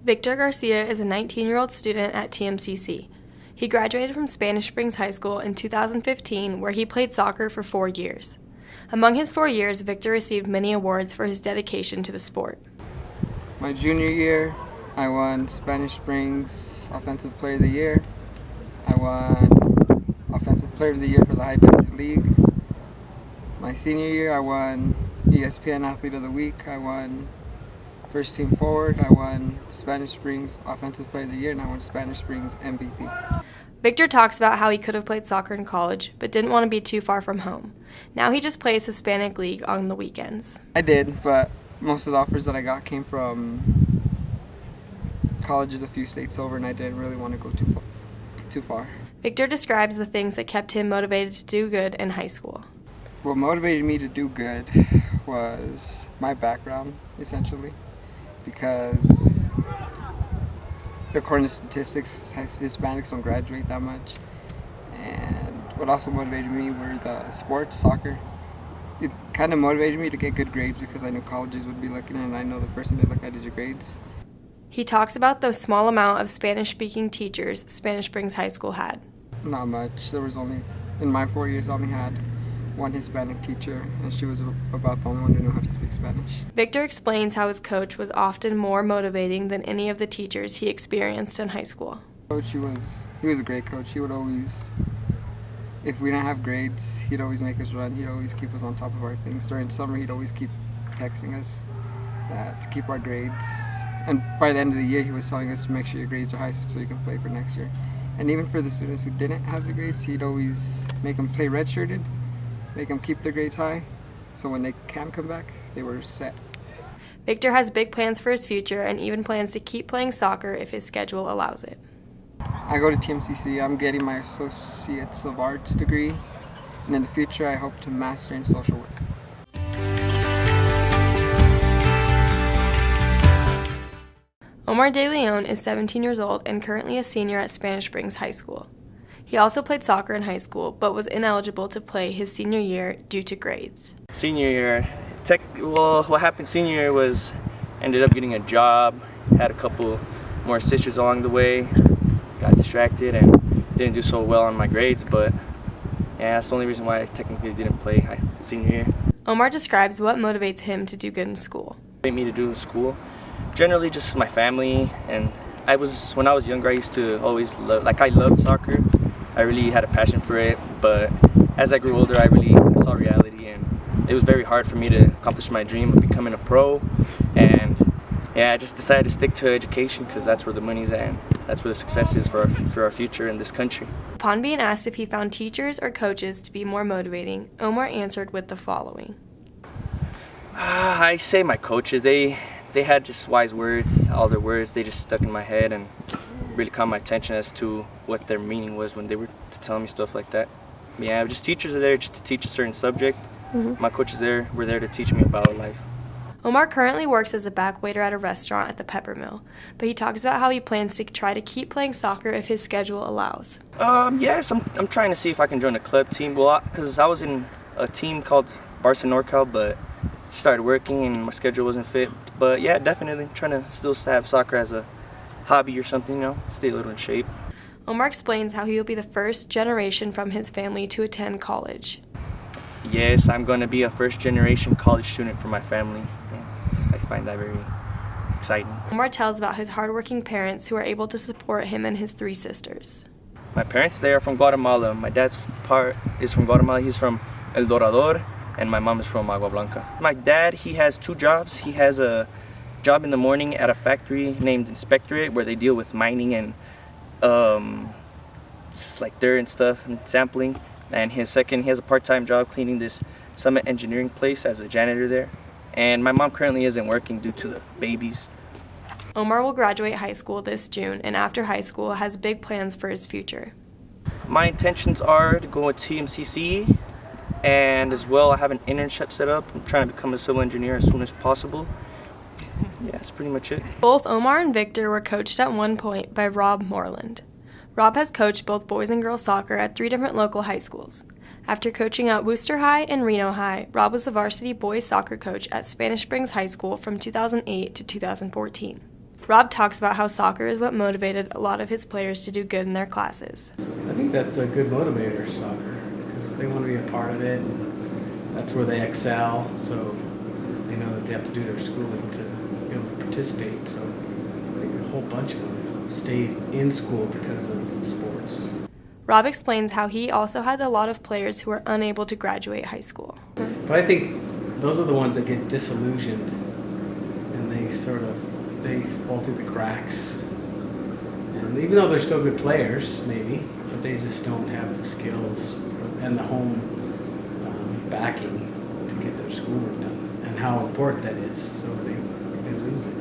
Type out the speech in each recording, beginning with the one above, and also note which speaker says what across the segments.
Speaker 1: Victor Garcia is a 19-year-old student at TMCC. He graduated from Spanish Springs High School in 2015, where he played soccer for 4 years. Among his 4 years, Victor received many awards for his dedication to the sport.
Speaker 2: My junior year, I won Spanish Springs Offensive Player of the Year. I won Offensive Player of the Year for the High Desert League. My senior year, I won ESPN Athlete of the Week. I won First Team Forward. I won Spanish Springs Offensive Player of the Year, and I won Spanish Springs MVP.
Speaker 1: Victor talks about how he could have played soccer in college, but didn't want to be too far from home. Now he just plays Hispanic League on the weekends.
Speaker 2: I did, but most of the offers that I got came from colleges a few states over, and I didn't really want to go too far.
Speaker 1: Victor describes the things that kept him motivated to do good in high school.
Speaker 2: What motivated me to do good was my background, essentially, because according to statistics, Hispanics don't graduate that much. And what also motivated me were the sports, soccer. It kind of motivated me to get good grades because I knew colleges would be looking, and I know the first thing they look at is your grades.
Speaker 1: He talks about the small amount of Spanish-speaking teachers Spanish Springs High School had.
Speaker 2: Not much. There was only, in my 4 years, I only had one Hispanic teacher, and she was about the only one who knew how to speak Spanish.
Speaker 1: Victor explains how his coach was often more motivating than any of the teachers he experienced in high school.
Speaker 2: Coach, he was a great coach. He would always, if we didn't have grades, he'd always make us run. He'd always keep us on top of our things. During summer, he'd always keep texting us to keep our grades. And by the end of the year, he was telling us to make sure your grades are high so you can play for next year. And even for the students who didn't have the grades, he'd always make them play redshirted, make them keep their grades high, so when they can come back, they were set.
Speaker 1: Victor has big plans for his future and even plans to keep playing soccer if his schedule allows it.
Speaker 2: I go to TMCC. I'm getting my Associates of Arts degree, and in the future, I hope to master in social work.
Speaker 1: Omar De Leon is 17 years old and currently a senior at Spanish Springs High School. He also played soccer in high school, but was ineligible to play his senior year due to grades.
Speaker 3: Senior year, what happened senior year was ended up getting a job, had a couple more sisters along the way, got distracted and didn't do so well on my grades, but yeah, that's the only reason why I technically didn't play senior year.
Speaker 1: Omar describes what motivates him to do good in school.
Speaker 3: What made me to do in school? Generally just my family, and when I was younger, I used to always I loved soccer. I really had a passion for it, but as I grew older, I really saw reality, and it was very hard for me to accomplish my dream of becoming a pro. And yeah, I just decided to stick to education because that's where the money's at, and that's where the success is for our future in this country.
Speaker 1: Upon being asked if he found teachers or coaches to be more motivating, Omar answered with the following.
Speaker 3: I say my coaches, they had just wise words. All their words, they just stuck in my head and really caught my attention as to what their meaning was when they were telling me stuff like that. Yeah, just teachers are there just to teach a certain subject. My coaches were there to teach me about life.
Speaker 1: Omar currently works as a back waiter at a restaurant at the Pepper Mill, but he talks about how he plans to try to keep playing soccer if his schedule allows.
Speaker 3: Yes, I'm trying to see if I can join a club team. Well, because I was in a team called Barca NorCal, but started working and my schedule wasn't fit. But yeah, definitely trying to still have soccer as a hobby or something, stay a little in shape.
Speaker 1: Omar explains how he will be the first generation from his family to attend college.
Speaker 3: Yes, I'm going to be a first-generation college student for my family. I find that very exciting.
Speaker 1: Omar tells about his hardworking parents who are able to support him and his 3 sisters.
Speaker 3: My parents, they are from Guatemala. My dad's part is from Guatemala. He's from El Dorador, and my mom is from Agua Blanca. My dad, he has 2 jobs. He has a job in the morning at a factory named Inspectorate where they deal with mining and it's like dirt and stuff and sampling. And he has a part-time job cleaning this Summit Engineering place as a janitor there. And my mom currently isn't working due to the babies.
Speaker 1: Omar will graduate high school this June, and after high school has big plans for his future.
Speaker 3: My intentions are to go with TMCC, and as well I have an internship set up. I'm trying to become a civil engineer as soon as possible. Yeah, that's pretty much it.
Speaker 1: Both Omar and Victor were coached at one point by Rob Moreland. Rob has coached both boys and girls soccer at 3 different local high schools. After coaching at Worcester High and Reno High, Rob was the varsity boys soccer coach at Spanish Springs High School from 2008 to 2014. Rob talks about how soccer is what motivated a lot of his players to do good in their classes.
Speaker 4: I think that's a good motivator, soccer, because they want to be a part of it. And that's where they excel, so they know that they have to do their schooling to be able to participate. So I think a whole bunch of them stayed in school because of sports.
Speaker 1: Rob explains how he also had a lot of players who were unable to graduate high school.
Speaker 4: But I think those are the ones that get disillusioned, and they fall through the cracks. And even though they're still good players, maybe, but they just don't have the skills and the home backing to get their schoolwork done, and how important that is, so they lose it.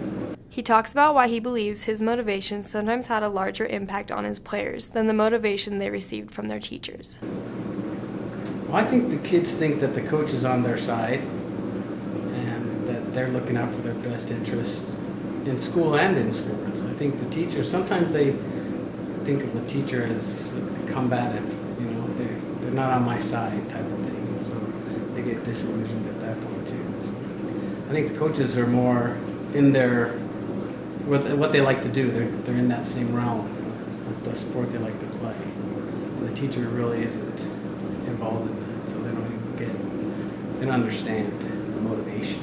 Speaker 1: He talks about why he believes his motivation sometimes had a larger impact on his players than the motivation they received from their teachers.
Speaker 4: Well, I think the kids think that the coach is on their side and that they're looking out for their best interests in school and in sports. I think the teachers, sometimes they think of the teacher as combative, they're not on my side type of thing, and so they get disillusioned at that point too. So I think the coaches are more in their what they like to do. They're in that same realm of the sport they like to play. And the teacher really isn't involved in that, so they don't understand the motivation.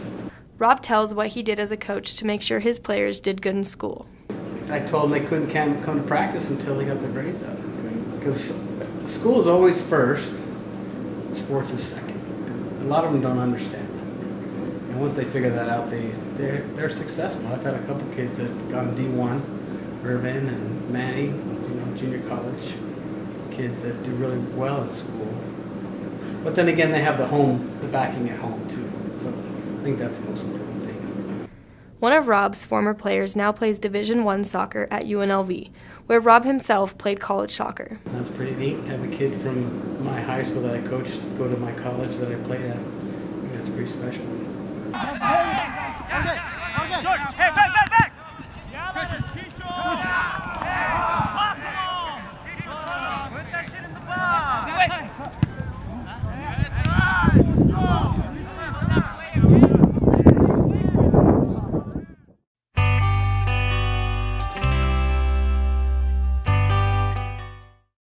Speaker 1: Rob tells what he did as a coach to make sure his players did good in school.
Speaker 4: I told them they couldn't come to practice until they got their grades up, because school is always first, sports is second. And a lot of them don't understand that. And once they figure that out, they're successful. I've had a couple kids that have gone D1, Irvin and Manny, junior college kids that do really well at school. But then again, they have the backing at home too. So I think that's the most important thing.
Speaker 1: One of Rob's former players now plays Division I soccer at UNLV, where Rob himself played college soccer.
Speaker 4: That's pretty neat. Have a kid from my high school that I coached go to my college that I played at. I think that's pretty special.
Speaker 5: Hey,